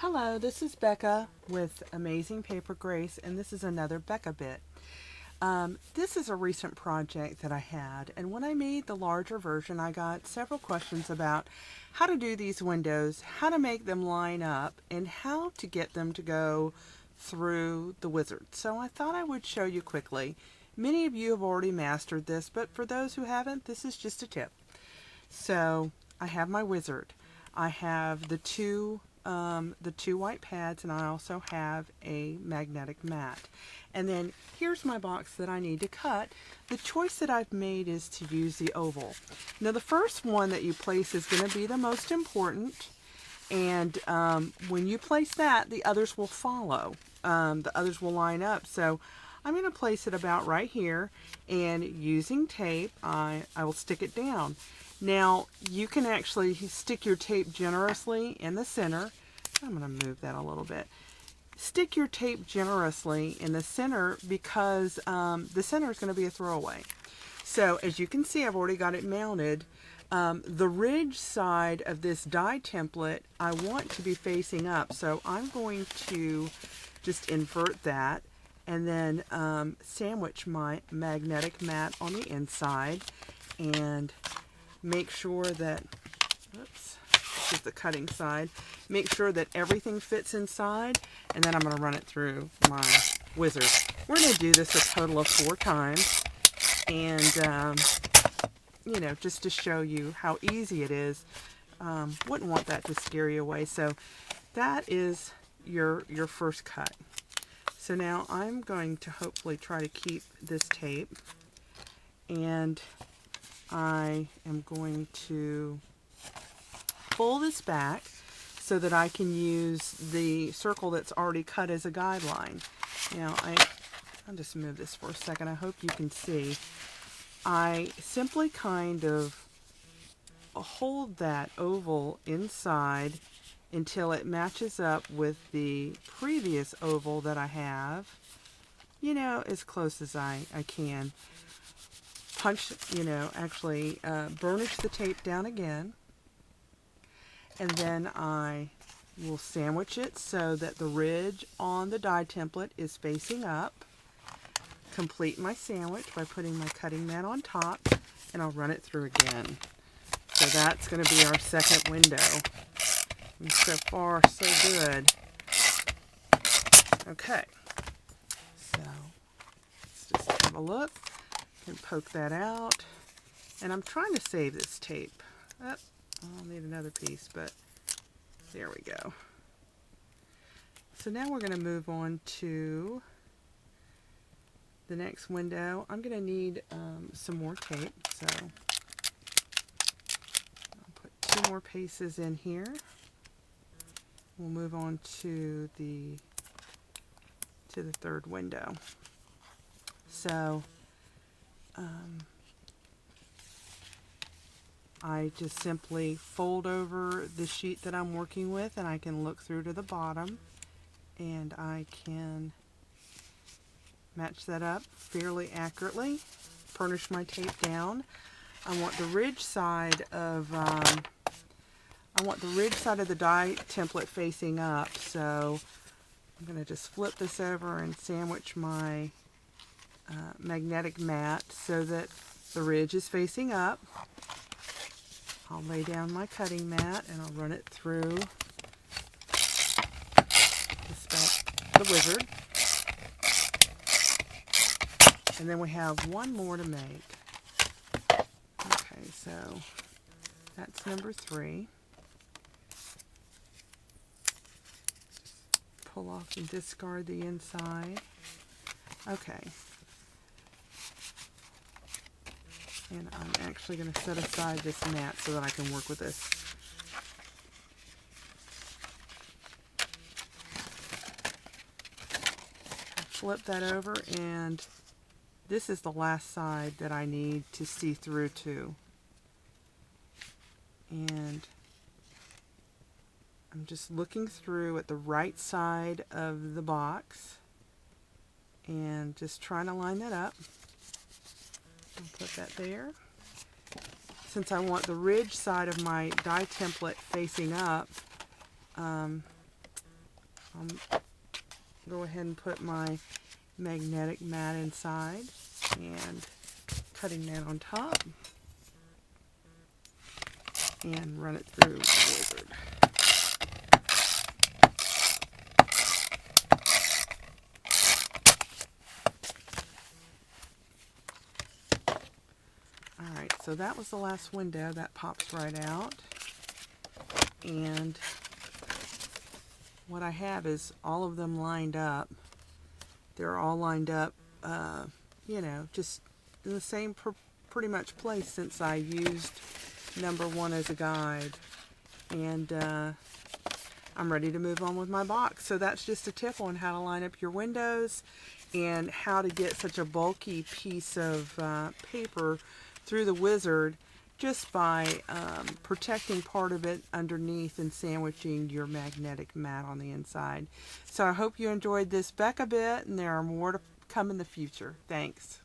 Hello, this is Becca with Amazing Paper Grace, and this is another Becca bit. This is a recent project that I had, and when I made the larger version, I got several questions about how to do these windows, how to make them line up, and how to get them to go through the wizard. So I thought I would show you quickly. Many of you have already mastered this, but for those who haven't, this is just a tip. So I have my wizard. I have the two white pads, and I also have a magnetic mat. And then here's my box that I need to cut. The choice that I've made is to use the oval. Now the first one that you place is going to be the most important, and when you place that, the others will follow. The others will line up. So I'm going to place it about right here, and using tape I will stick it down. Now you can actually stick your tape generously in the center. I'm going to move that a little bit. Stick your tape generously in the center because the center is going to be a throwaway. So as you can see, I've already got it mounted. The ridge side of this die template I want to be facing up, so I'm going to just invert that and then sandwich my magnetic mat on the inside and make sure that, oops, this is the cutting side, make sure that everything fits inside, and then I'm going to run it through my wizard. We're going to do this a total of 4 times, and you know, just to show you how easy it is. Wouldn't want that to scare you away. So that is your first cut. So now I'm going to hopefully try to keep this tape, and I am going to pull this back so that I can use the circle that's already cut as a guideline. Now I'll just move this for a second. I hope you can see. I simply kind of hold that oval inside until it matches up with the previous oval that I have, you know, as close as I can. Punch, you know, actually burnish the tape down again, and then I will sandwich it so that the ridge on the die template is facing up. Complete my sandwich by putting my cutting mat on top, and I'll run it through again. So that's going to be our second window. And so far, so good. Okay, so let's just have a look. And poke that out, and I'm trying to save this tape. Oh, I'll need another piece, but there we go. So now we're going to move on to the next window. I'm going to need some more tape, so I'll put 2 more pieces in here. We'll move on to the third window. So I just simply fold over the sheet that I'm working with, and I can look through to the bottom, and I can match that up fairly accurately. Burnish my tape down. I want the ridge side of the die template facing up, so I'm going to just flip this over and sandwich my magnetic mat so that the ridge is facing up. I'll lay down my cutting mat and I'll run it through the wizard. And then we have one more to make. Okay, so that's number 3. Just pull off and discard the inside. Okay. And I'm actually going to set aside this mat so that I can work with this. Flip that over, and this is the last side that I need to see through to. And I'm just looking through at the right side of the box and just trying to line that up. I'll put that there. Since I want the ridge side of my die template facing up, I'll go ahead and put my magnetic mat inside and cutting that on top and run it through the wizard. Alright, so that was the last window. That pops right out. And what I have is all of them lined up. They're all lined up, you know, just in the same pretty much place since I used number 1 as a guide. And I'm ready to move on with my box. So that's just a tip on how to line up your windows and how to get such a bulky piece of paper through the wizard just by protecting part of it underneath and sandwiching your magnetic mat on the inside. So I hope you enjoyed this Becca bit, and there are more to come in the future. Thanks.